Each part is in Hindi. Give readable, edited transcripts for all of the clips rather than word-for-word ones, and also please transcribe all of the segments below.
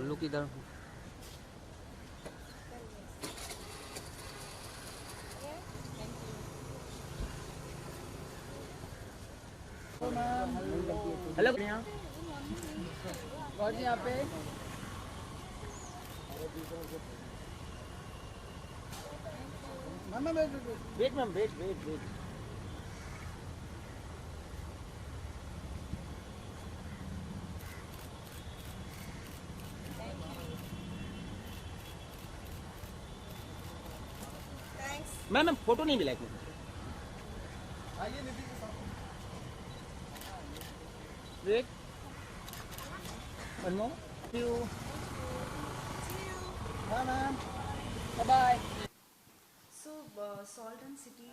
लुक इधर। हेलो और यहाँ पे wait ma'am, wait wait wait. Ma'am photo नहीं मिला एक minute. Wait one more. You हाँ ma'am, bye. So, Salt and City,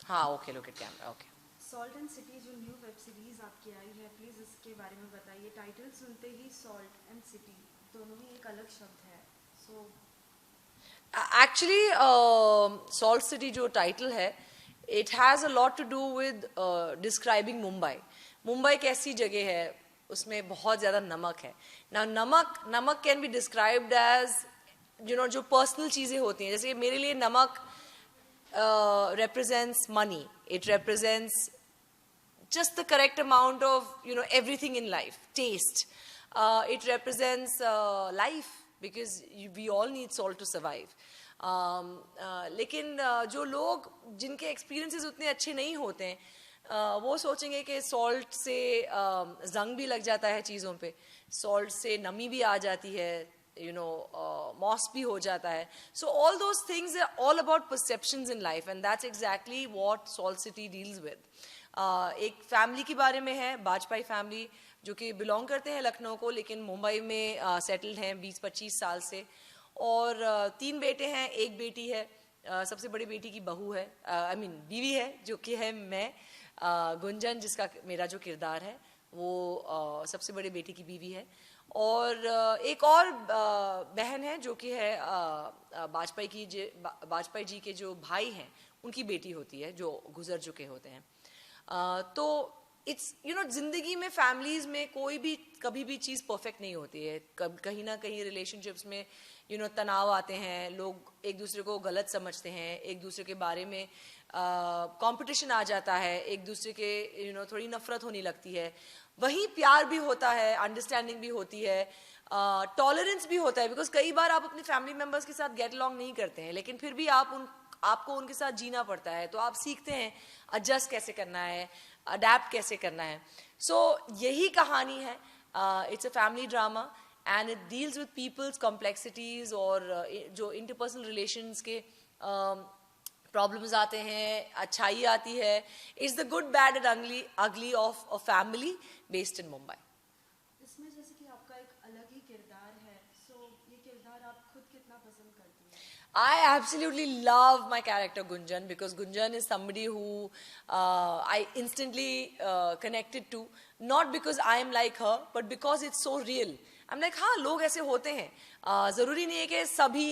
हाँ okay, look at camera, okay. Salt and City जो न्यू वेब सीरीज आपकी आई है, प्लीज इसके बारे में बताइए। टाइटल सुनते ही सॉल्ट एंड सिटी दोनों ही एक अलग शब्द है, सो एक्चुअली सॉल्ट सिटी जो टाइटल है, it has a lot to do with describing Mumbai. Mumbai एक ऐसी जगह है, उसमें बहुत ज़्यादा नमक है ना। नमक कैन बी डिस्क्राइब्ड एज जो पर्सनल चीज़ें होती हैं। जैसे मेरे लिए नमक represents money. It represents just the correct amount of everything in life. Taste. It represents life because we all need salt to survive. लेकिन जो लोग जिनके एक्सपीरियंसेस उतने अच्छे नहीं होते हैं, वो सोचेंगे कि सॉल्ट से जंग भी लग जाता है चीज़ों पे, सॉल्ट से नमी भी आ जाती है, मॉस भी हो जाता है. So all those things are all about perceptions in life, and that's exactly what Salt City deals with. एक फैमिली के बारे में है, वाजपेयी फैमिली, जो कि बिलोंग करते हैं लखनऊ को, लेकिन मुंबई में सेटल्ड हैं 20-25 साल से. और 3 बेटे हैं, 1 बेटी है. सबसे बड़ी बेटी की बहू है, बीवी है, जो कि है मैं, गुंजन, जिसका मेरा जो किरदार है वो सबसे बड़ी बेटी की बीवी है. और एक और बहन है जो कि है वाजपेयी जी के जो भाई हैं उनकी बेटी होती है, जो गुजर चुके होते हैं. तो इट्स जिंदगी में फैमिलीज में कोई भी कभी भी चीज़ परफेक्ट नहीं होती है. कहीं ना कहीं रिलेशनशिप्स में तनाव आते हैं, लोग एक दूसरे को गलत समझते हैं, एक दूसरे के बारे में कंपटीशन आ जाता है, एक दूसरे के थोड़ी नफरत होने लगती है. वहीं प्यार भी होता है, अंडरस्टैंडिंग भी होती है, टॉलरेंस भी होता है. बिकॉज कई बार आप अपने फैमिली मेम्बर्स के साथ गेट अलॉन्ग नहीं करते हैं, लेकिन फिर भी आपको उनके साथ जीना पड़ता है. तो आप सीखते हैं एडजस्ट कैसे करना है, अडेप्ट कैसे करना है. सो यही कहानी है. It's a family drama and it deals with people's complexities, और जो इंटरपर्सनल रिलेशंस के प्रॉब्लम्स आते हैं, अच्छाई आती है. It's the good bad and ugly of a family based in Mumbai. इसमें जैसे कि आपका एक अलग ही किरदार है, सो ये किरदार आप खुद कितना पसंद करती हैं? I absolutely love my character Gunjan, because Gunjan is somebody who I instantly connected to, not because I am like her, but because it's so real. I'm like, हाँ, लोग ऐसे होते हैं. ज़रूरी नहीं है कि सभी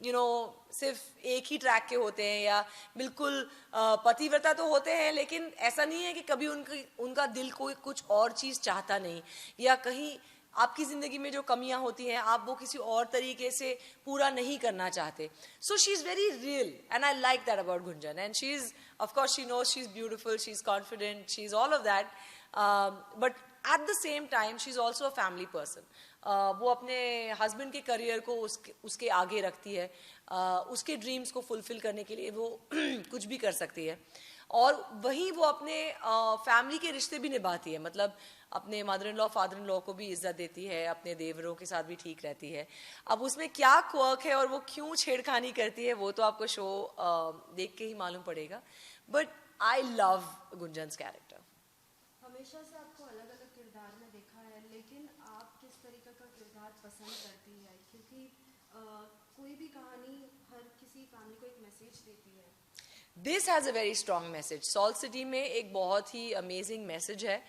सिर्फ एक ही ट्रैक के होते हैं या बिल्कुल पतिव्रता तो होते हैं, लेकिन ऐसा नहीं है कि कभी उनका दिल कोई कुछ और चीज़ चाहता नहीं, या कहीं आपकी ज़िंदगी में जो कमियां होती हैं आप वो किसी और तरीके से पूरा नहीं करना चाहते. So she is very real and I like that about Gunjan. And she is, of course she knows she is beautiful, she is confident, she is all of that, but at the same time she is also a family person. वो अपने हस्बैंड के करियर को उसके आगे रखती है, उसके ड्रीम्स को फुलफिल करने के लिए वो कुछ भी कर सकती है. और वहीं वो अपने फैमिली के रिश्ते भी निभाती है, मतलब अपने mother in law father in law को भी इज्जत देती है, अपने देवरों के साथ भी ठीक रहती है. अब उसमें क्या क्वर्क है और वो क्यों छेड़खानी करती है वो तो आपको शो देख के ही मालूम पड़ेगा. But I love Gunjan's character. हमेशा से आपको अलग अलग किरदार में देखा है, लेकिन आप किस तरीके का किरदार पसंद करती है? क्योंकि कोई भी कहानी हर किसी फैमिली को एक मैसेज देती है. This has a very strong message. Salt city में एक बहुत ही अमेजिंग मैसेज है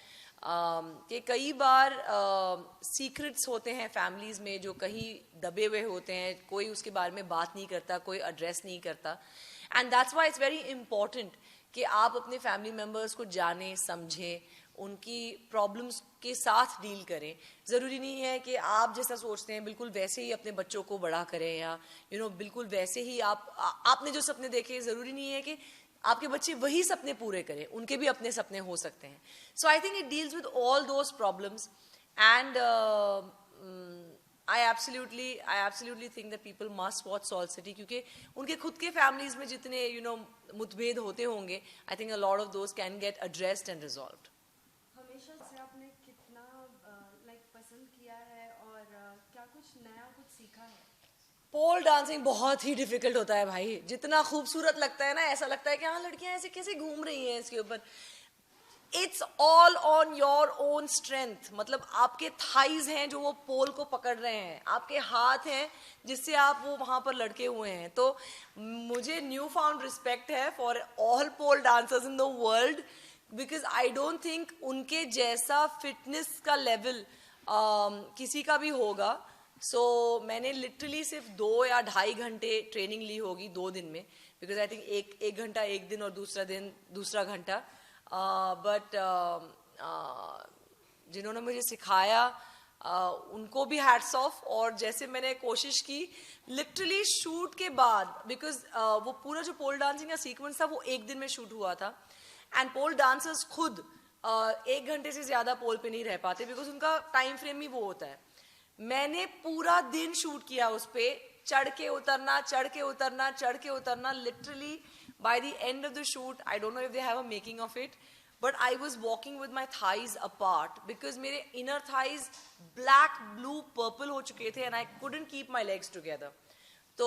कि कई बार सीक्रेट्स होते हैं फैमिलीज़ में जो कहीं दबे हुए होते हैं, कोई उसके बारे में बात नहीं करता, कोई एड्रेस नहीं करता. And that's why it's very important कि आप अपने फैमिली मेम्बर्स को जानें, समझें, उनकी प्रॉब्लम्स के साथ डील करें. ज़रूरी नहीं है कि आप जैसा सोचते हैं बिल्कुल वैसे ही अपने बच्चों को बड़ा करें, या बिल्कुल वैसे ही आपने जो सपने देखे, ज़रूरी नहीं है कि आपके बच्चे वही सपने पूरे करें, उनके भी अपने सपने हो सकते हैं. So I think it deals with all those problems. And I absolutely think that people must watch Salt City, क्योंकि उनके खुद के families में जितने मुठभेद होते होंगे, I think a lot of those can get addressed and resolved. हमेशा से आपने कितना पसंद किया है और क्या कुछ नया कुछ सीखा है? पोल डांसिंग बहुत ही डिफिकल्ट होता है भाई. जितना खूबसूरत लगता है ना, ऐसा लगता है कि हाँ लड़कियां ऐसे कैसे घूम रही हैं इसके ऊपर. It's all on your own strength. मतलब आपके थाइज हैं जो वो पोल को पकड़ रहे हैं, आपके हाथ हैं जिससे आप वो वहां पर लटके हुए हैं. तो मुझे न्यू फाउंड रिस्पेक्ट है for all pole dancers in the world, because I don't think उनके जैसा फिटनेस का लेवल किसी का भी होगा. सो मैंने लिटरली सिर्फ 2 या 2.5 घंटे ट्रेनिंग ली होगी 2 दिन में, बिकॉज आई थिंक एक घंटा एक दिन और दूसरा दिन दूसरा घंटा. बट जिन्होंने मुझे सिखाया उनको भी हैट्स ऑफ. और जैसे मैंने कोशिश की लिटरली शूट के बाद, बिकॉज वो पूरा जो पोल डांसिंग का सीक्वेंस था वो 1 दिन में शूट हुआ था. एंड पोल डांसर्स खुद 1 घंटे से ज्यादा पोल पे नहीं रह पाते, बिकॉज उनका टाइम फ्रेम ही वो होता है. मैंने पूरा दिन शूट किया उस पे, चढ़ के उतरना, चढ़ के उतरना, चढ़ के उतरना. Literally by the end of the shoot, I don't know if they have a making of it, but I was walking with my thighs apart because मेरे inner thighs black, blue, purple हो चुके थे and I couldn't keep my legs together. तो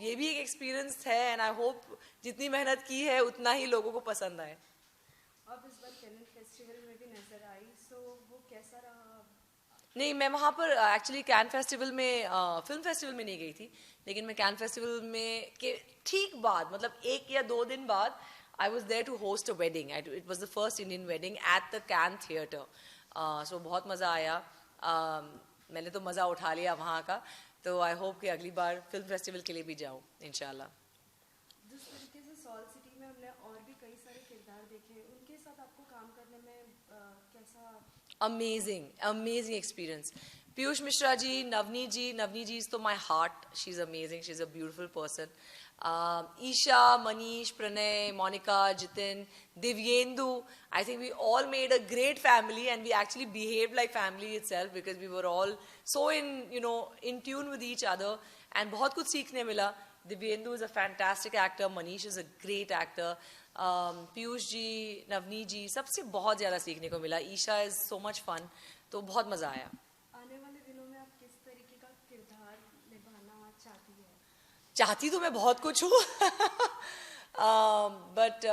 ये भी एक experience है and I hope जितनी मेहनत की है उतना ही लोगों को पसंद आए. अब इस बार कैन फेस्टिवल में भी नजर आई, सो वो कैसा रहा? नहीं, मैं वहाँ पर एक्चुअली कैन फेस्टिवल में, फिल्म फेस्टिवल में नहीं गई थी, लेकिन मैं कैन फेस्टिवल में के ठीक बाद, मतलब 1 या 2 दिन बाद, I was there to host a wedding. It was the first Indian wedding at the Cannes theatre. So बहुत मज़ा आया. मैंने तो मज़ा उठा लिया वहाँ का. तो आई होप कि अगली बार फिल्म फेस्टिवल के लिए भी जाऊँ इंशाल्लाह. जिस तरीके से सॉल्ट सिटी में हमने और भी कई सारे किरदार देखे, उनके साथ आपको काम करने में कैसा? Amazing experience. Piyush Mishra ji, Navneet ji is to my heart. She's amazing. She's a beautiful person. Isha, Manish, Pranay, Monica, Jitin, Divyendu. I think we all made a great family, and we actually behaved like family itself because we were all so in tune with each other. And बहुत कुछ सीखने मिला. Divyendu is a fantastic actor. Manish is a great actor. Piyush ji, Navneet जी, सबसे बहुत ज़्यादा सीखने को मिला. Isha is so much fun. तो बहुत मज़ा आया. आने वाले दिनों में आप किस तरीके का किरदार निभाना चाहती है? चाहती तो मैं बहुत कुछ हूँ बट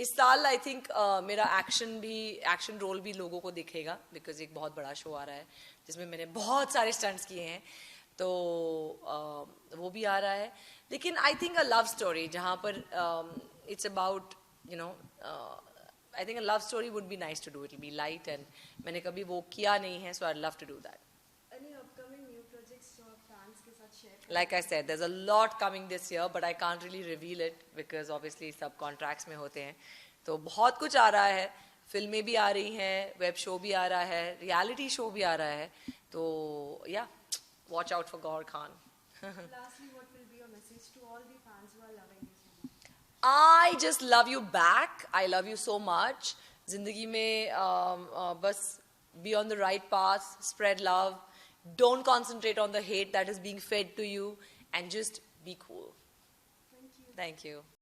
इस साल आई थिंक मेरा एक्शन रोल भी लोगों को दिखेगा, बिकॉज एक बहुत बड़ा शो आ रहा है जिसमें मैंने बहुत सारे स्टंट्स किए हैं. तो वो भी आ रहा है. लेकिन I think a love story जहाँ पर it's about I think a love story would be nice to do. It'll be light and मैंने कभी वो किया नहीं है, so I'd love to do that. Any upcoming new projects जो आप fans के साथ share करें? Like I said, there's a lot coming this year, but I can't really reveal it because obviously सब contracts में होते हैं. तो बहुत कुछ आ रहा है. फिल्में भी आ रही हैं, वेब शो भी आ रहा है, रियलिटी शो भी आ रहा है. तो yeah, watch out for Gaur Khan. Lastly, what will be your message to all the fans who are loving you? I just love you back. I love you so much. जिंदगी में बस be on the right path, spread love. Don't concentrate on the hate that is being fed to you, and just be cool. Thank you. Thank you.